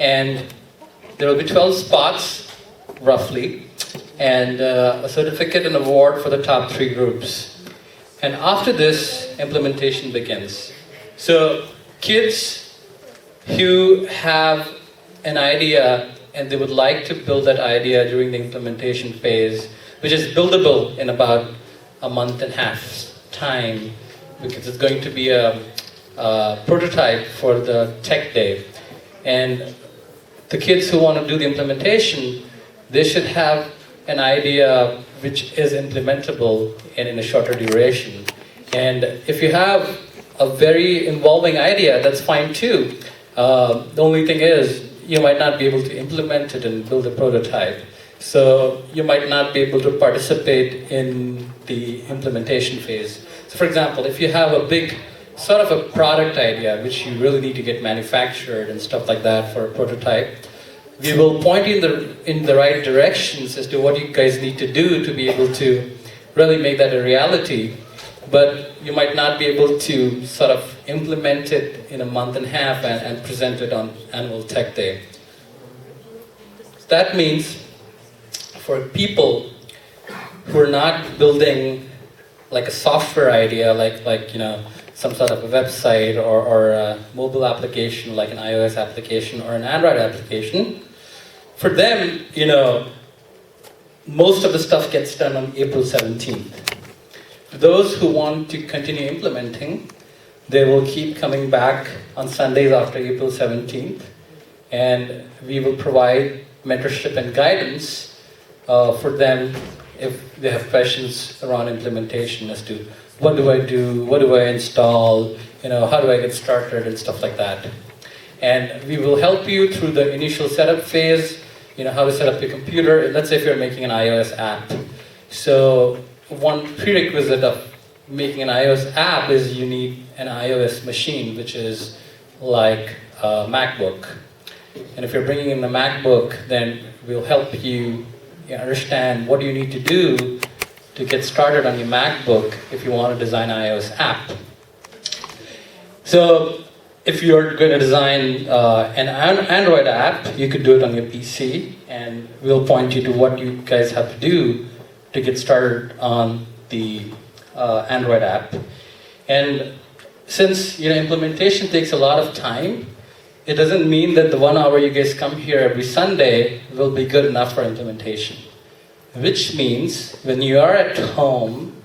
and there will be 12 spots, roughly, and a certificate and award for the top 3 groups. And after this, implementation begins. So kids who have an idea and they would like to build that idea during the implementation phase, which is buildable in about a month and a half time, because it's going to be a prototype for the tech day. And the kids who want to do the implementation, they should have an idea which is implementable and in a shorter duration. And if you have a very involving idea, that's fine too. The only thing is, you might not be able to implement it and build a prototype. So you might not be able to participate in the implementation phase. So for example, if you have a big sort of a product idea which you really need to get manufactured and stuff like that for a prototype, we will point you in the right directions as to what you guys need to do to be able to really make that a reality. But you might not be able to sort of implement it in a month and a half and present it on annual tech day. That means for people who are not building like a software idea, like some sort of a website or a mobile application like an iOS application or an Android application, for them, most of the stuff gets done on April 17th. Those who want to continue implementing, they will keep coming back on Sundays after April 17th, and we will provide mentorship and guidance for them if they have questions around implementation as to what do I do, what do I install, how do I get started and stuff like that. And we will help you through the initial setup phase, how to set up your computer. Let's say if you're making an iOS app. So one prerequisite of making an iOS app is you need an iOS machine, which is like a MacBook. And if you're bringing in the MacBook, then we'll help you understand what you need to do to get started on your MacBook if you want to design an iOS app. So if you're going to design an Android app, you could do it on your PC, and we'll point you to what you guys have to do to get started on the Android app. And since implementation takes a lot of time, it doesn't mean that the 1 hour you guys come here every Sunday will be good enough for implementation. Which means when you are at home,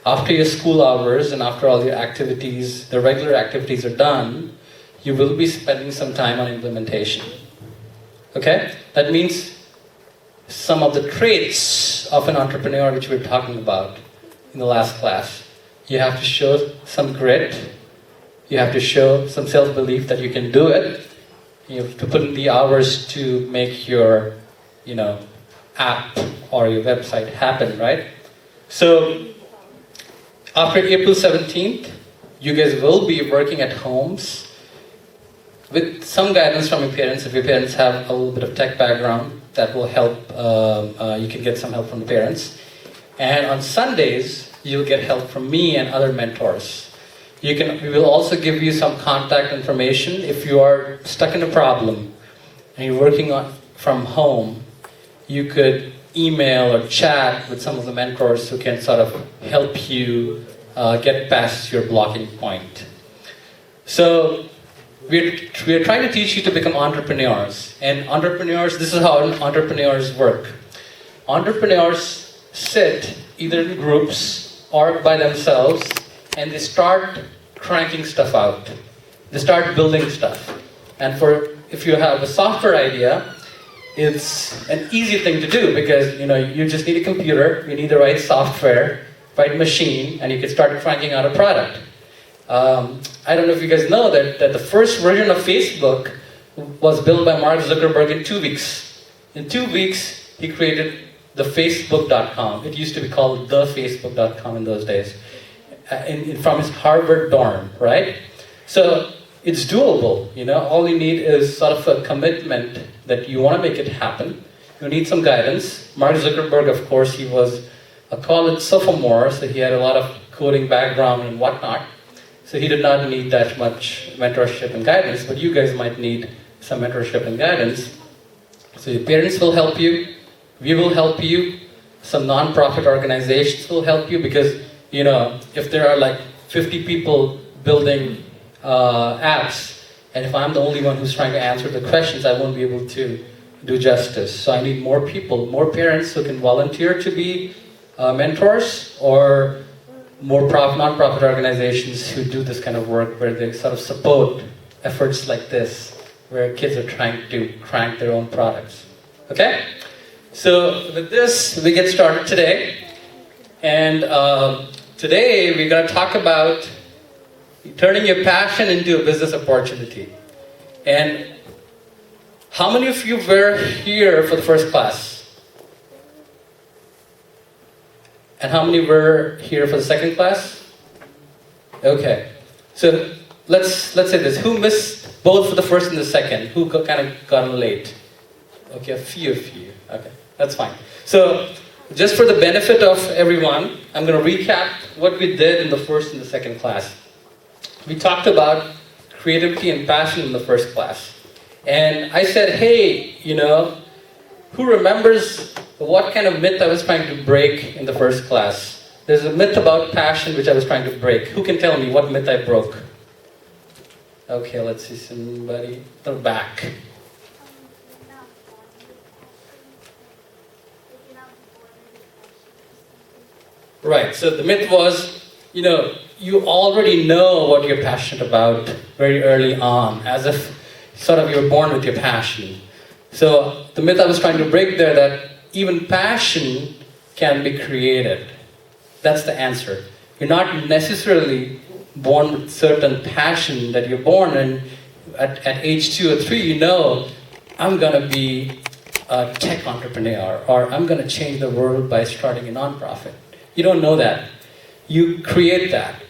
after your school hours and after all your activities, the regular activities are done, you will be spending some time on implementation. Okay? That means some of the traits of an entrepreneur which we were talking about in the last class. You have to show some grit. You have to show some self-belief that you can do it. You have to put in the hours to make your, app or your website happen, right? So, after April 17th, you guys will be working at homes with some guidance from your parents. If your parents have a little bit of tech background, that will help. You can get some help from the parents. And on Sundays, you'll get help from me and other mentors. We will also give you some contact information. If you are stuck in a problem and you're working from home, you could email or chat with some of the mentors who can sort of help you get past your blocking point. So we're trying to teach you to become entrepreneurs. And entrepreneurs, this is how entrepreneurs work. Entrepreneurs sit either in groups or by themselves, and they start cranking stuff out. They start building stuff. And if you have a software idea, it's an easy thing to do because you just need a computer, you need the right software, right machine, and you can start cranking out a product. I don't know if you guys know that the first version of Facebook was built by Mark Zuckerberg in 2 weeks. In 2 weeks, he created the Facebook.com. It used to be called the Facebook.com in those days. From his Harvard dorm, right? So it's doable, all you need is sort of a commitment that you want to make it happen. You need some guidance. Mark Zuckerberg, of course, he was a college sophomore, so he had a lot of coding background and whatnot. So he did not need that much mentorship and guidance, but you guys might need some mentorship and guidance. So your parents will help you, we will help you, some non-profit organizations will help you, because if there are like 50 people building apps, and if I'm the only one who's trying to answer the questions, I won't be able to do justice. So I need more people, more parents who can volunteer to be mentors, or more non-profit organizations who do this kind of work, where they sort of support efforts like this, where kids are trying to crank their own products. Okay? So with this, we get started today. And today, we're going to talk about turning your passion into a business opportunity. And how many of you were here for the first class? And how many were here for the second class? Okay. So let's say this. Who missed both for the first and the second? Who kind of got late? Okay, a few of you. Okay, that's fine. So just for the benefit of everyone, I'm going to recap what we did in the first and the second class. We talked about creativity and passion in the first class. And I said, hey, who remembers what kind of myth I was trying to break in the first class? There's a myth about passion which I was trying to break. Who can tell me what myth I broke? Okay, let's see, somebody. The back. Right, so the myth was, you already know what you're passionate about very early on, as if sort of you're born with your passion. So the myth I was trying to break there, that even passion can be created. That's the answer. You're not necessarily born with certain passion that you're born, and at age 2 or 3, I'm going to be a tech entrepreneur, or I'm going to change the world by starting a nonprofit. You don't know that. You create that.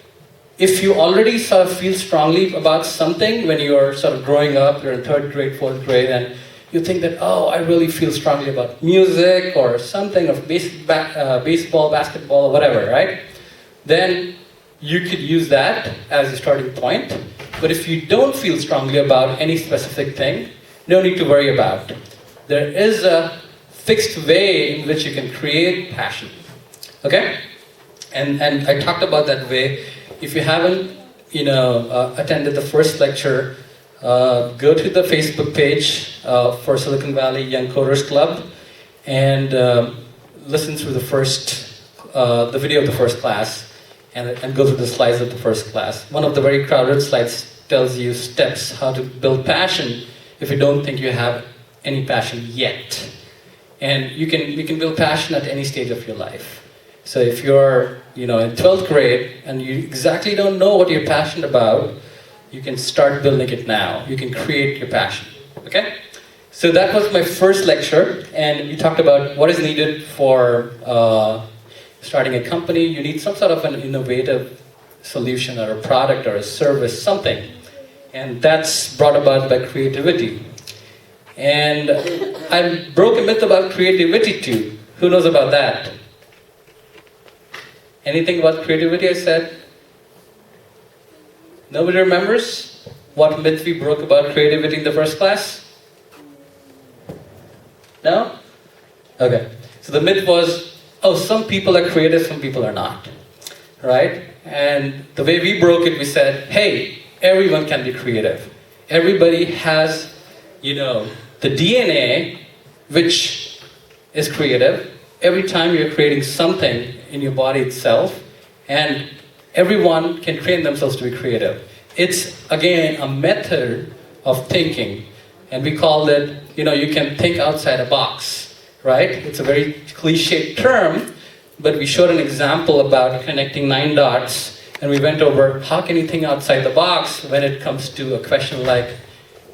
If you already sort of feel strongly about something when you're sort of growing up, you're in 3rd grade, 4th grade, and you think that, I really feel strongly about music or something, of baseball, basketball, or whatever, right? Then you could use that as a starting point. But if you don't feel strongly about any specific thing, no need to worry about. There is a fixed way in which you can create passion. Okay? And I talked about that way. If you haven't, attended the first lecture, go to the Facebook page for Silicon Valley Young Coders Club and listen through the video of the first class and go through the slides of the first class. One of the very crowded slides tells you steps how to build passion if you don't think you have any passion yet. And you can build passion at any stage of your life. So if you're in 12th grade and you exactly don't know what you're passionate about, you can start building it now. You can create your passion. Okay? So that was my first lecture, and you talked about what is needed for starting a company. You need some sort of an innovative solution or a product or a service, something. And that's brought about by creativity. And I broke a myth about creativity too. Who knows about that? Anything about creativity I said? Nobody remembers what myth we broke about creativity in the first class? No? Okay. So the myth was, some people are creative, some people are not. Right? And the way we broke it, we said, hey, everyone can be creative. Everybody has, the DNA which is creative. Every time you're creating something in your body itself, and everyone can train themselves to be creative. It's, again, a method of thinking, and we call it, you can think outside a box, right? It's a very cliched term, but we showed an example about connecting 9 dots, and we went over how can you think outside the box when it comes to a question like,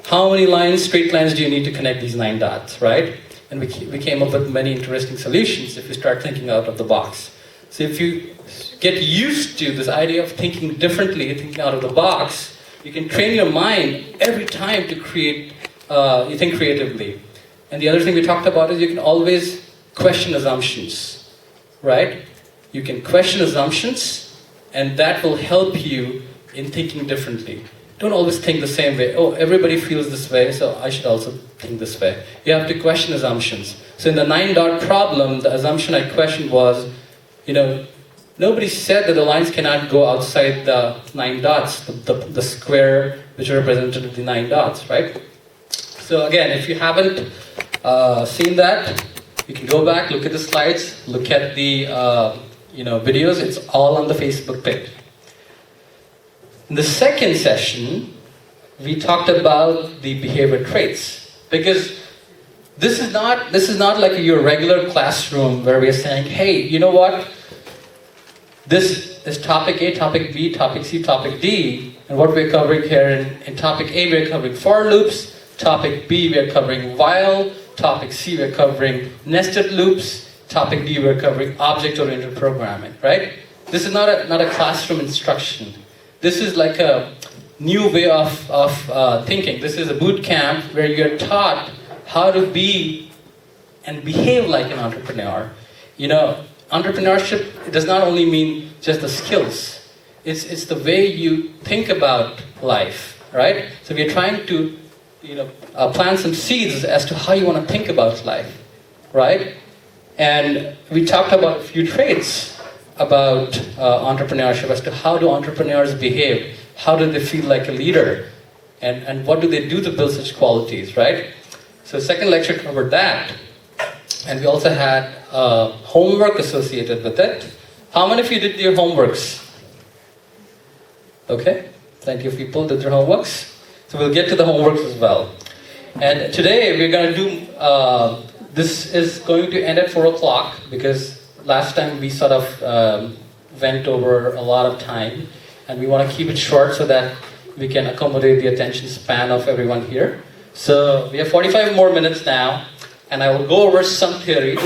how many straight lines do you need to connect these 9 dots, right? And we came up with many interesting solutions if you start thinking out of the box. So if you get used to this idea of thinking differently, thinking out of the box, you can train your mind every time to create, you think creatively. And the other thing we talked about is you can always question assumptions, right? You can question assumptions, and that will help you in thinking differently. don't always think the same way. Oh, everybody feels this way, so I should also think this way. You have to question assumptions. So in the 9-dot problem, the assumption I questioned was, nobody said that the lines cannot go outside the 9 dots, the square which represented the 9 dots, right? So again, if you haven't seen that, you can go back, look at the slides, look at the videos. It's all on the Facebook page. In the second session, we talked about the behavior traits, because this is not like your regular classroom where we are saying, hey, you know what? This is topic A, topic B, topic C, topic D, and what we're covering here in topic A, we're covering for loops, topic B, we're covering while, topic C, we're covering nested loops, topic D, we're covering object-oriented programming, right? This is not a classroom instruction. This is like a new way of thinking. This is a boot camp where you're taught how to be and behave like an entrepreneur. Entrepreneurship does not only mean just the skills. It's the way you think about life, right? So we're trying to, plant some seeds as to how you want to think about life, right? And we talked about a few traits about entrepreneurship as to how do entrepreneurs behave, how do they feel like a leader, and what do they do to build such qualities, right? So second lecture covered that. And we also had homework associated with it. How many of you did your homeworks? Okay, plenty of people did their homeworks. So we'll get to the homeworks as well. And today we're going to do, this is going to end at 4 o'clock because last time we sort of went over a lot of time, and we want to keep it short so that we can accommodate the attention span of everyone here. So we have 45 more minutes now, and I will go over some theory,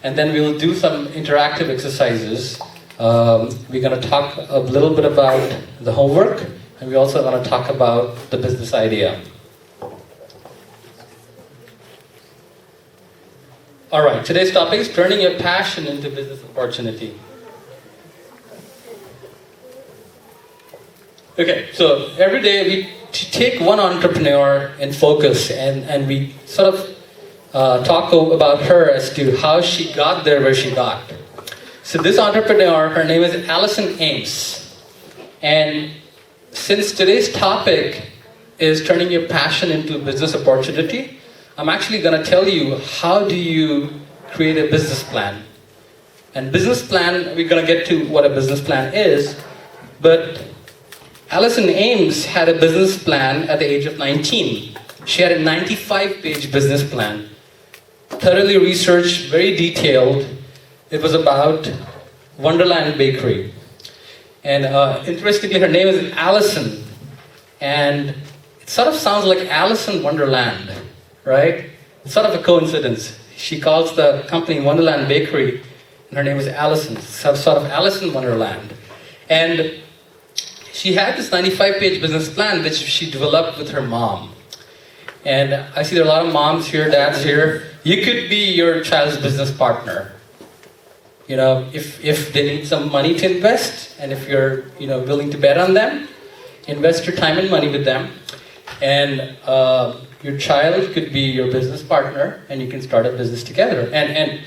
and then we'll do some interactive exercises. We're going to talk a little bit about the homework, and we're also going to talk about the business idea. All right, today's topic is turning your passion into business opportunity. Okay, so every day we take one entrepreneur in focus, and we sort of talk about her as to how she got there where she got. So this entrepreneur, her name is Allison Ames. And since today's topic is turning your passion into business opportunity, I'm actually going to tell you how do you create a business plan. And business plan, we're going to get to what a business plan is, but Allison Ames had a business plan at the age of 19. She had a 95-page business plan, thoroughly researched, very detailed. It was about Wonderland Bakery. And interestingly, her name is Allison. And it sort of sounds like Alice in Wonderland, right? It's sort of a coincidence. She calls the company Wonderland Bakery, and her name is Allison. So sort of Alice in Wonderland. And she had this 95-page business plan which she developed with her mom. And I see there are a lot of moms here, dads here. You could be your child's business partner. If they need some money to invest, and if you're willing to bet on them, invest your time and money with them. And your child could be your business partner, and you can start a business together. And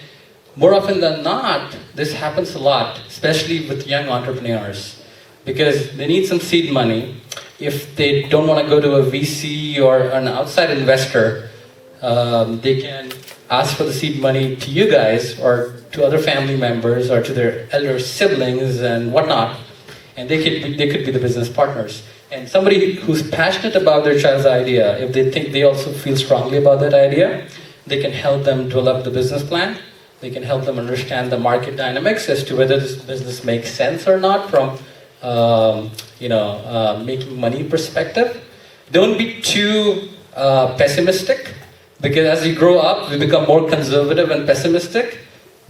more often than not, this happens a lot, especially with young entrepreneurs, because they need some seed money. If they don't want to go to a VC or an outside investor, they can ask for the seed money to you guys or to other family members or to their elder siblings and whatnot, and they could be the business partners. And somebody who's passionate about their child's idea, if they think they also feel strongly about that idea, they can help them develop the business plan. They can help them understand the market dynamics as to whether this business makes sense or not from making money perspective. Don't be too pessimistic, because as you grow up, we become more conservative and pessimistic.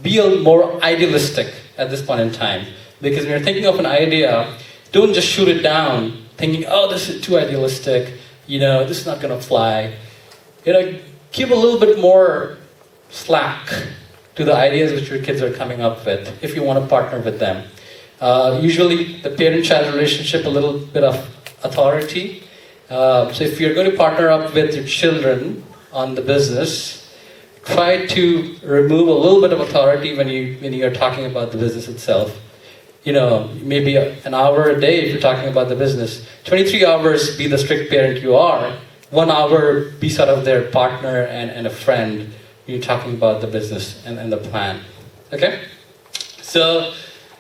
Be more idealistic at this point in time, because when you're thinking of an idea, don't just shoot it down thinking, oh, this is too idealistic, this is not going to fly. Give a little bit more slack to the ideas which your kids are coming up with if you want to partner with them. Usually the parent-child relationship, a little bit of authority So if you're going to partner up with your children on the business, try to remove a little bit of authority when you're talking about the business itself. Maybe an hour a day if you're talking about the business. 23 hours, be the strict parent you are. 1 hour, be sort of their partner and a friend. You're talking about the business and the plan. Okay? So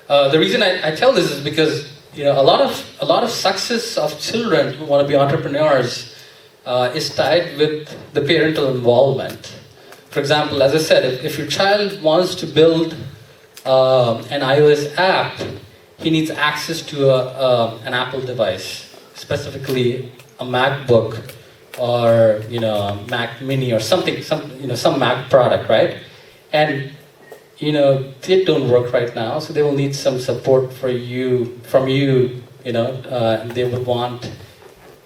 the reason I tell this is because a lot of success of children who want to be entrepreneurs is tied with the parental involvement. For example, as I said, if your child wants to build an iOS app, he needs access to an Apple device, specifically a MacBook or a Mac Mini or some Mac product, right? And they don't work right now, so they will need some support from you. They would want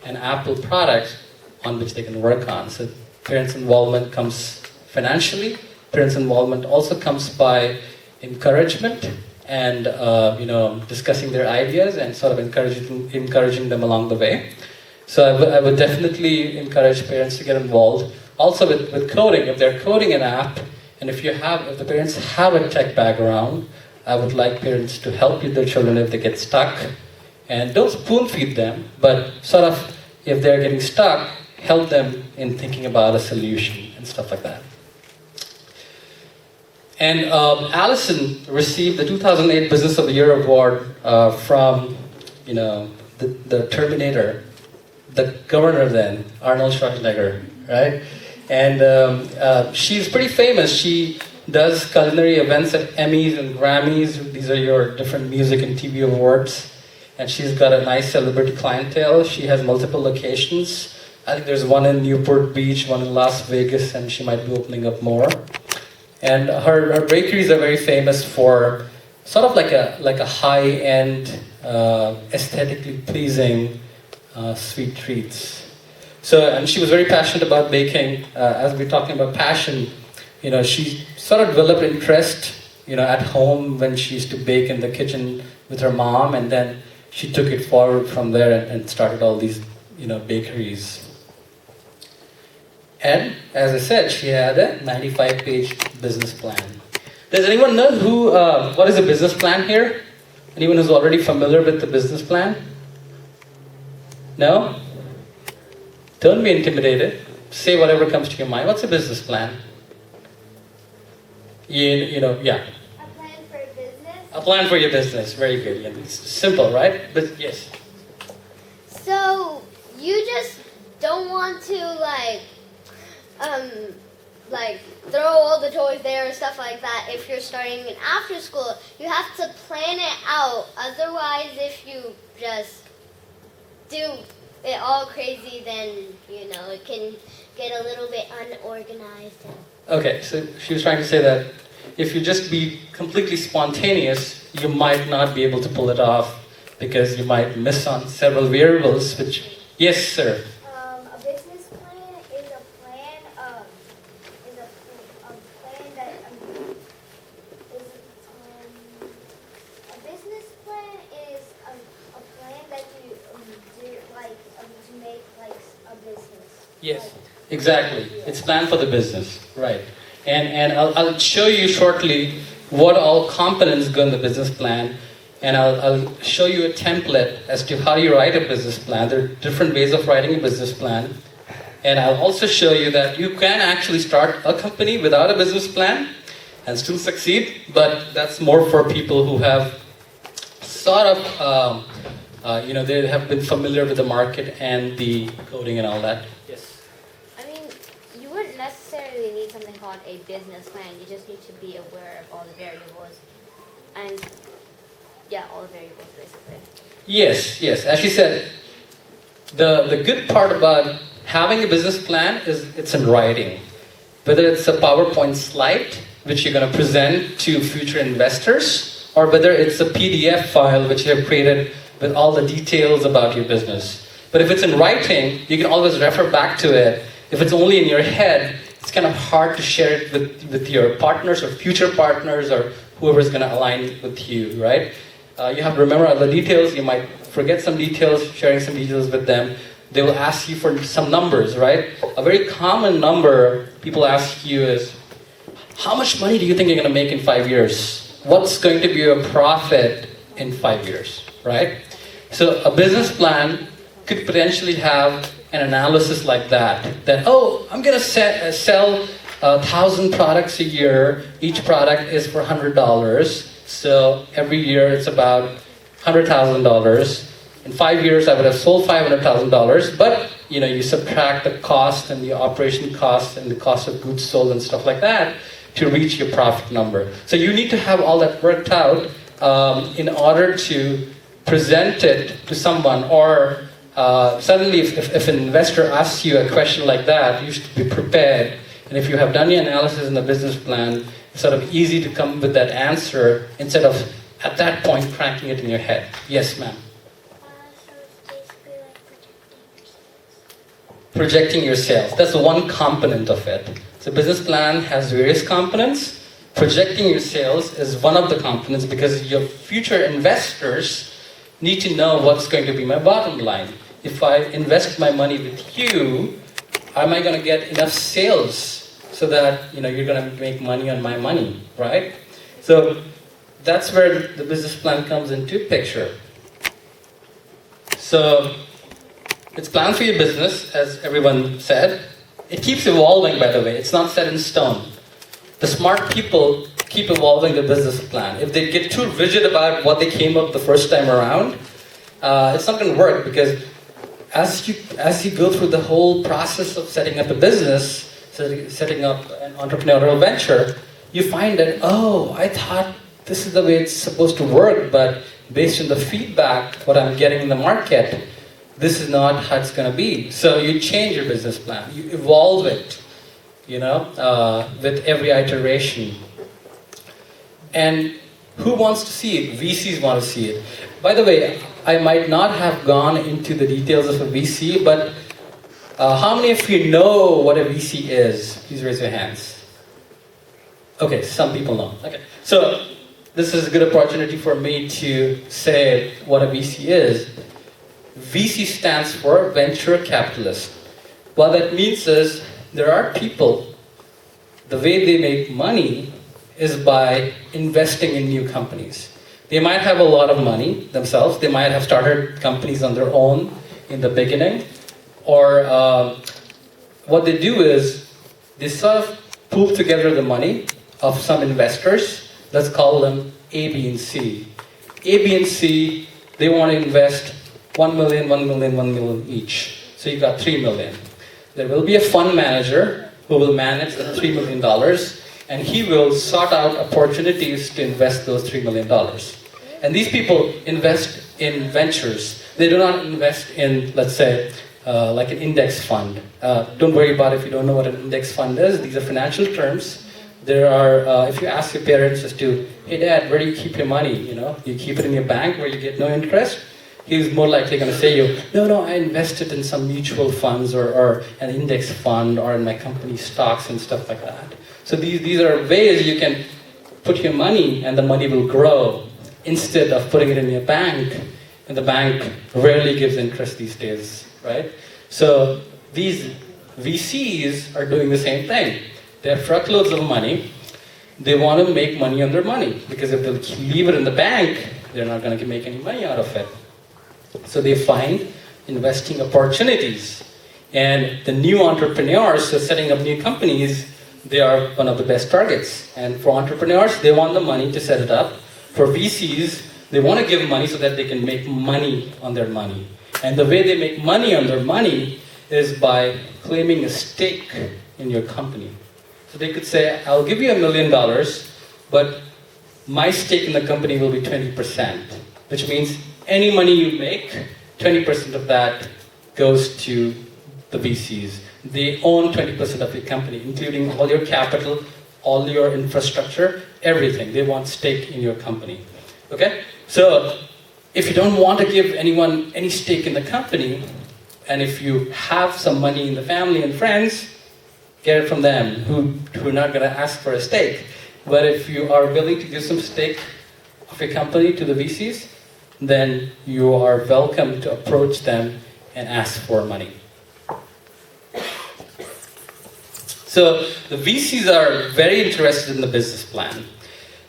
an Apple product on which they can work on. So parents' involvement comes financially. Parents' involvement also comes by encouragement and discussing their ideas and sort of encouraging them along the way. So I would definitely encourage parents to get involved. Also with coding, if they're coding an app, and if the parents have a tech background, I would like parents to help their children if they get stuck. And don't spoon feed them, but sort of, if they're getting stuck, help them in thinking about a solution and stuff like that. And Allison received the 2008 Business of the Year award from, the Terminator, the governor then, Arnold Schwarzenegger, right? And she's pretty famous. She does culinary events at Emmys and Grammys. These are your different music and TV awards. And she's got a nice celebrity clientele. She has multiple locations. I think there's one in Newport Beach, one in Las Vegas, and she might be opening up more. And her bakeries are very famous for sort of like a high-end, aesthetically pleasing sweet treats. So, and she was very passionate about baking. As we're talking about passion, she sort of developed interest, at home when she used to bake in the kitchen with her mom, and then she took it forward from there and started all these, bakeries. And as I said, she had a 95-page business plan. Does anyone know what is a business plan here? Anyone who's already familiar with the business plan? No? Don't be intimidated. Say whatever comes to your mind. What's a business plan? Yeah. A plan for a business. A plan for your business. Very good. Yeah, it's simple, right? But yes. So you just don't want to throw all the toys there and stuff like that. If you're starting an after school, you have to plan it out. Otherwise, if you just do it all crazy, then it can get a little bit unorganized. Okay, so she was trying to say that if you just be completely spontaneous, you might not be able to pull it off because you might miss on several variables. Which, yes, sir. A business plan is a plan that a business plan is a plan that you do to make a business. Yes, exactly. It's planned for the business, right? And I'll show you shortly what all components go in the business plan, and I'll show you a template as to how you write a business plan. There are different ways of writing a business plan, and I'll also show you that you can actually start a company without a business plan and still succeed, but that's more for people who have sort of, they have been familiar with the market and the coding and all that. Yes. You wouldn't necessarily need something called a business plan. You just need to be aware of all the variables. And, all the variables, basically. Yes. As she said, the good part about having a business plan is it's in writing. Whether it's a PowerPoint slide, which you're going to present to future investors, or whether it's a PDF file which you have created with all the details about your business. But if it's in writing, you can always refer back to it. If it's only in your head, it's kind of hard to share it with your partners or future partners or whoever's going to align with you, right? You have to remember all the details. You might forget some details, sharing some details with them. they will ask you for some numbers, right? A very common number people ask you is, how much money do you think you're going to make in 5 years? What's going to be your profit in 5 years, right? So a business plan could potentially have an analysis like that, oh, I'm going to sell 1,000 products a year. Each product is for $100. So every year it's about $100,000. In 5 years, I would have sold $500,000. But you subtract the cost and the operation cost and the cost of goods sold and stuff like that to reach your profit number. So you need to have all that worked out in order to present it to someone. Or suddenly, if an investor asks you a question like that, you should be prepared. And if you have done your analysis in the business plan, it's sort of easy to come with that answer instead of at that point cranking it in your head. Yes, ma'am. So it's basically like Projecting your sales. That's one component of it. So business plan has various components. Projecting your sales is one of the components because your future investors need to know what's going to be my bottom line. If I invest my money with you, am I going to get enough sales so that you're going to make money on my money, right? So that's where the business plan comes into picture. So it's planned for your business, as everyone said. It keeps evolving, by the way. It's not set in stone. The smart people keep evolving the business plan. If they get too rigid about what they came up the first time around, it's not going to work, because as you go through the whole process of setting up a business, setting up an entrepreneurial venture, you find that, oh, I thought this is the way it's supposed to work, but based on the feedback, what I'm getting in the market, this is not how it's going to be. So you change your business plan. You evolve it, with every iteration. And who wants to see it? VCs want to see it. By the way, I might not have gone into the details of a VC, but how many of you know what a VC is? Please raise your hands. Okay, some people know. Okay, so this is a good opportunity for me to say what a VC is. VC stands for venture capitalist. What that means is there are people, the way they make money is by investing in new companies. They might have a lot of money themselves. They might have started companies on their own in the beginning. Or what they do is they sort of pool together the money of some investors. Let's call them A, B, and C. A, B, and C, they want to invest 1 million, 1 million, 1 million each. So you got 3 million. There will be a fund manager who will manage the $3 million, and he will sort out opportunities to invest those $3 million. And these people invest in ventures. They do not invest in, let's say, like an index fund. Don't worry about it if you don't know what an index fund is. These are financial terms. There are, if you ask your parents as to, hey dad, where do you keep your money? You keep it in your bank where you get no interest. He's more likely going to say you, no, I invested in some mutual funds or an index fund or in my company stocks and stuff like that. So these are ways you can put your money and the money will grow instead of putting it in your bank, and the bank rarely gives interest these days, right? So these VCs are doing the same thing. They have truckloads of money. They want to make money on their money, because if they leave it in the bank, they're not going to make any money out of it. So they find investing opportunities. And the new entrepreneurs who are setting up new companies, they are one of the best targets. And for entrepreneurs, they want the money to set it up. For VCs, they want to give money so that they can make money on their money. And the way they make money on their money is by claiming a stake in your company. So they could say, I'll give you $1 million, but my stake in the company will be 20%, which means any money you make, 20% of that goes to the VCs. They own 20% of your company, including all your capital, all your infrastructure, everything. They want stake in your company. Okay? So if you don't want to give anyone any stake in the company, and if you have some money in the family and friends, get it from them, who are not going to ask for a stake. But if you are willing to give some stake of your company to the VCs, then you are welcome to approach them and ask for money. So the VCs are very interested in the business plan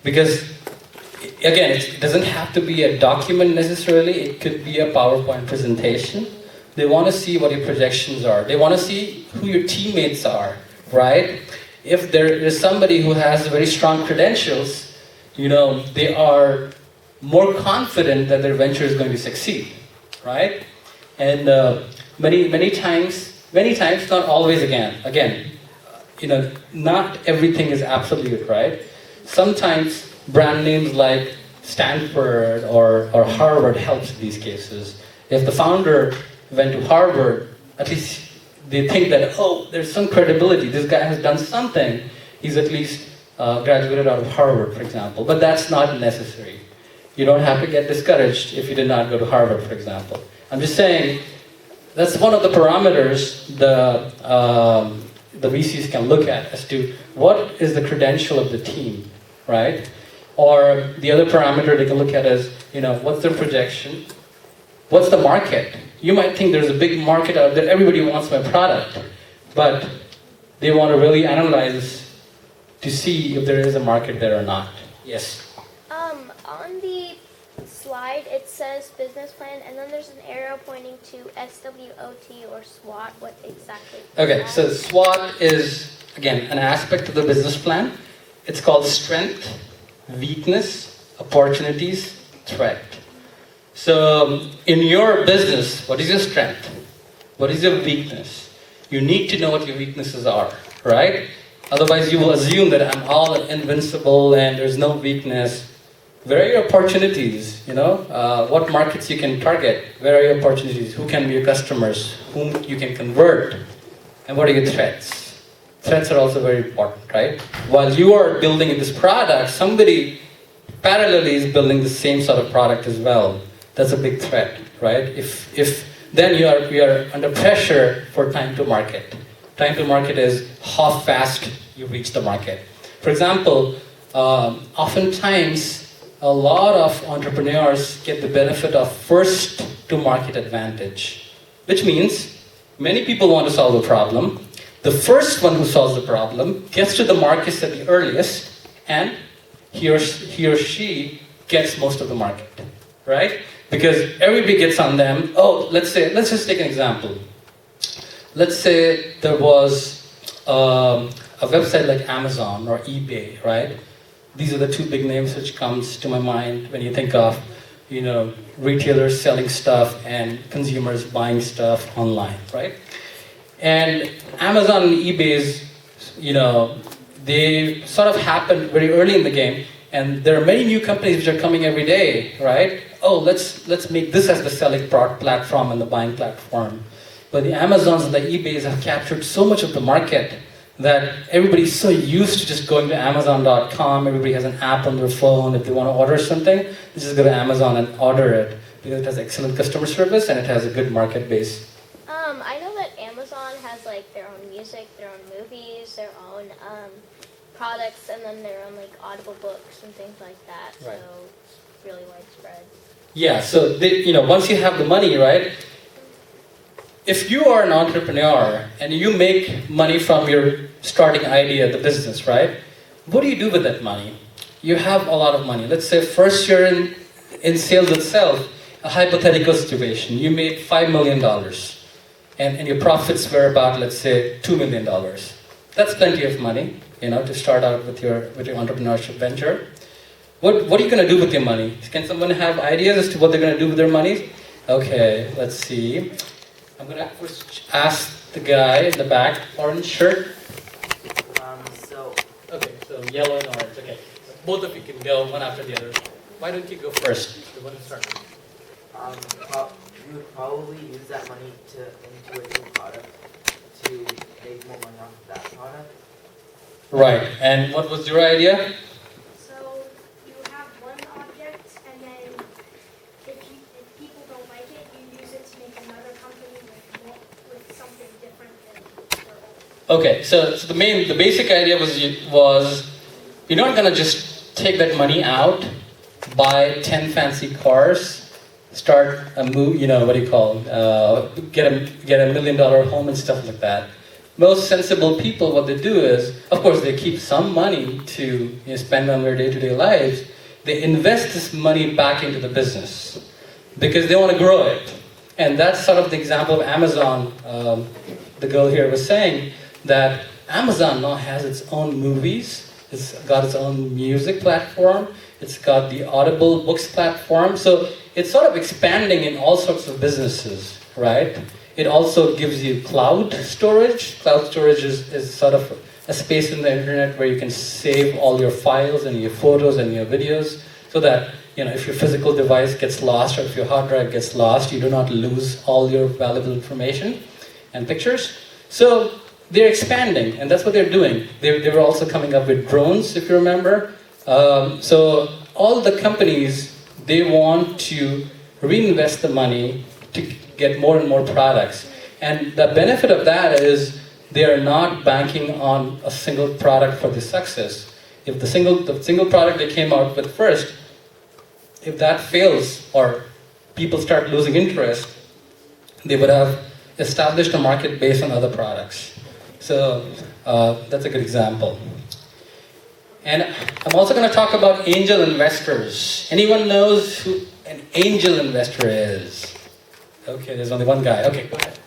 because, again, it doesn't have to be a document necessarily. It could be a PowerPoint presentation. They want to see what your projections are. They want to see who your teammates are, right? If there is somebody who has very strong credentials, they are more confident that their venture is going to succeed, right? And many times, not always again, not everything is absolute, right? Sometimes brand names like Stanford or Harvard helps in these cases. If the founder went to Harvard, at least they think that, there's some credibility. This guy has done something. He's at least graduated out of Harvard, for example. But that's not necessary. You don't have to get discouraged if you did not go to Harvard, for example. I'm just saying that's one of the parameters the VCs can look at as to what is the credential of the team, right? Or the other parameter they can look at is, what's their projection? What's the market? You might think there's a big market out there, everybody wants my product, but they want to really analyze to see if there is a market there or not. Yes? On the slide, it says business plan, and then there's an arrow pointing to SWOT or SWOT. What exactly is Okay, that? so SWOT is, again, an aspect of the business plan. It's called strength, weakness, opportunities, threat. So in your business, what is your strength? What is your weakness? You need to know what your weaknesses are, right? Otherwise you will assume that I'm all invincible and there's no weakness. Where are your opportunities? What markets you can target? Where are your opportunities? Who can be your customers? Whom you can convert? And what are your threats? Threats are also very important, right? While you are building this product, somebody parallelly is building the same sort of product as well. That's a big threat, right? If then we are under pressure for time to market. Time to market is how fast you reach the market. For example, oftentimes a lot of entrepreneurs get the benefit of first to market advantage, which means many people want to solve a problem. The first one who solves the problem gets to the markets at the earliest, and he or she gets most of the market, right? Because everybody gets on them. Let's just take an example. Let's say there was a website like Amazon or eBay, right? These are the two big names which comes to my mind when you think of, retailers selling stuff and consumers buying stuff online, right? And Amazon and eBay's, they sort of happened very early in the game, and there are many new companies which are coming every day, right? Let's make this as the selling platform and the buying platform. But the Amazons and the eBays have captured so much of the market that everybody's so used to just going to Amazon.com. Everybody has an app on their phone. If they want to order something, they just go to Amazon and order it because it has excellent customer service and it has a good market base. I know that Amazon has their own music, their own movies, their own products, and then their own audible books and things like that. Right. So it's really widespread. Yeah, so once you have the money, right? If you are an entrepreneur and you make money from your starting idea, the business, right? What do you do with that money? You have a lot of money. Let's say first year in sales itself, a hypothetical situation. You made $5 million and your profits were about, let's say, $2 million. That's plenty of money, to start out with your entrepreneurship venture. What are you going to do with your money? Can someone have ideas as to what they're going to do with their money? Okay, let's see. I'm going to first ask the guy in the back, orange shirt. Okay, so yellow and orange. Okay, so both of you can go one after the other. Why don't you go first? You want to start? You would probably use that money into a new product to make more money off of that product. Right, and what was your idea? So you have one object, and then if people don't like it, you use it to make another company with something different than their own. Okay, so the basic idea was you're not gonna just take that money out, buy 10 fancy cars, start a move, what do you call, get a $1 million home and stuff like that. Most sensible people, what they do is, of course, they keep some money to spend on their day-to-day lives. They invest this money back into the business because they want to grow it. And that's sort of the example of Amazon. The girl here was saying that Amazon now has its own movies. It's got its own music platform. It's got the Audible books platform. So it's sort of expanding in all sorts of businesses, right? It also gives you cloud storage. Cloud storage is sort of a space in the internet where you can save all your files and your photos and your videos so that, if your physical device gets lost or if your hard drive gets lost, you do not lose all your valuable information and pictures. So they're expanding, and that's what they're doing. They were also coming up with drones, if you remember. So all the companies, they want to reinvest the money to get more and more products. And the benefit of that is they are not banking on a single product for the success. If the single product they came out with first, if that fails or people start losing interest, they would have established a market based on other products. So that's a good example. And I'm also going to talk about angel investors. Anyone knows who an angel investor is? Okay, there's only one guy. Okay, go ahead.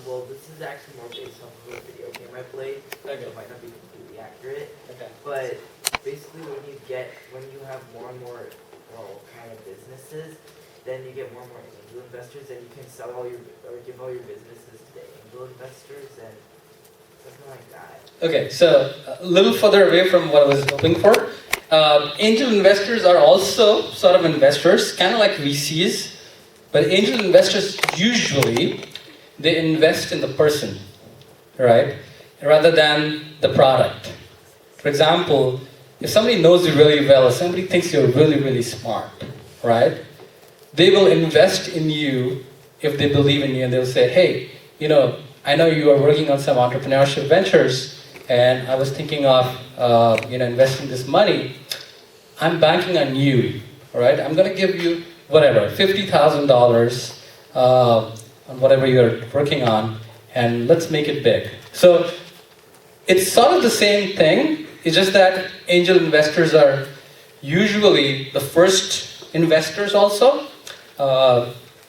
Well, this is actually more based off of a video game I played, so it might not be completely accurate. Okay. But basically, when you have more and more kind of businesses, then you get more and more angel investors, and you can sell give all your businesses to the angel investors and something like that. Okay, so a little further away from what I was hoping for. Angel investors are also sort of investors, kind of like VCs, but angel investors usually they invest in the person, right, rather than the product. For example, if somebody knows you really well, if somebody thinks you're really, really smart, right, they will invest in you if they believe in you, and they'll say, hey, I know you are working on some entrepreneurship ventures, and I was thinking of, investing this money. I'm banking on you, all right? I'm going to give you whatever, $50,000 on whatever you're working on, and let's make it big. So it's sort of the same thing. It's just that angel investors are usually the first investors also.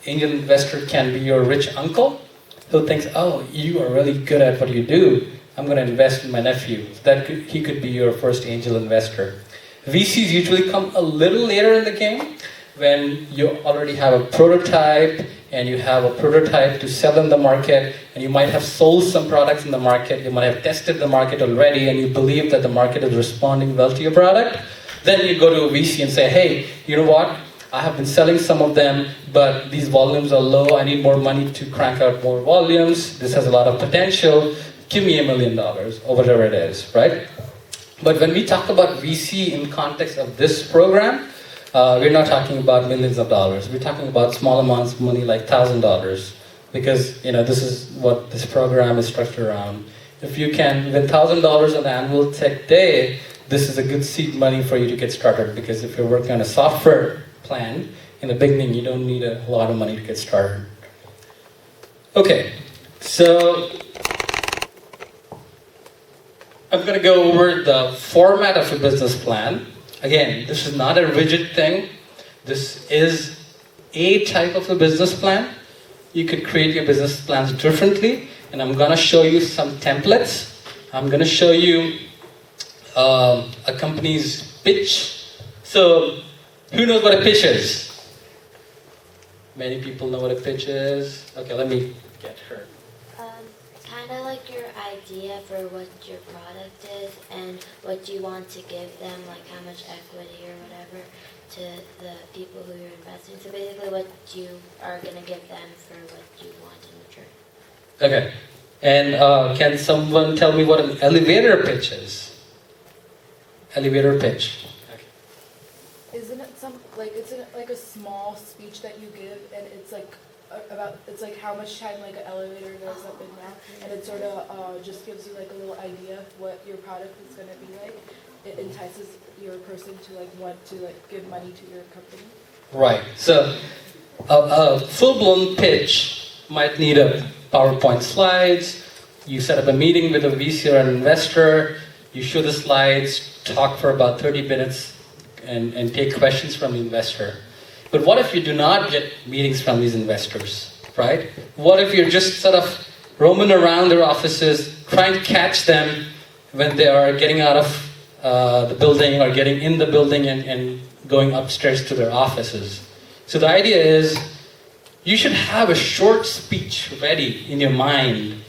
Angel investor can be your rich uncle who thinks, oh, you are really good at what you do. I'm going to invest in my nephew. He could be your first angel investor. VCs usually come a little later in the game when you already have a prototype and you have a prototype to sell in the market, and you might have sold some products in the market, you might have tested the market already, and you believe that the market is responding well to your product. Then you go to a VC and say, hey, you know what? I have been selling some of them, but these volumes are low. I need more money to crank out more volumes. This has a lot of potential. Give me $1 million or whatever it is, right? But when we talk about VC in context of this program, we're not talking about millions of dollars. We're talking about small amounts of money like $1,000, because this is what this program is structured around. If you can win $1,000 on the annual tech day, this is a good seed money for you to get started, because if you're working on a software plan, in the beginning you don't need a lot of money to get started. Okay, so I'm going to go over the format of a business plan. Again, this is not a rigid thing. This is a type of a business plan. You could create your business plans differently, and I'm going to show you some templates. I'm going to show you a company's pitch. So, who knows what a pitch is? Many people know what a pitch is. Okay, let me get her. Kind of like your idea for what your product is and what you want to give them, like how much equity or whatever to the people who you're investing. So basically what you are going to give them for what you want in return. Okay. And can someone tell me what an elevator pitch is? Elevator pitch. Isn't it it's like a small speech that you give, and it's like it's like how much time like an elevator goes up and down, and it sort of just gives you like a little idea of what your product is going to be like. It entices your person to like want to like give money to your company. Right. So A full-blown pitch might need a PowerPoint slides. You set up a meeting with a VC or an investor. You show the slides, talk for about 30 minutes, and take questions from the investor. But what if you do not get meetings from these investors, right? What if you're just sort of roaming around their offices, trying to catch them when they are getting out of the building or getting in the building and going upstairs to their offices? So the idea is you should have a short speech ready in your mind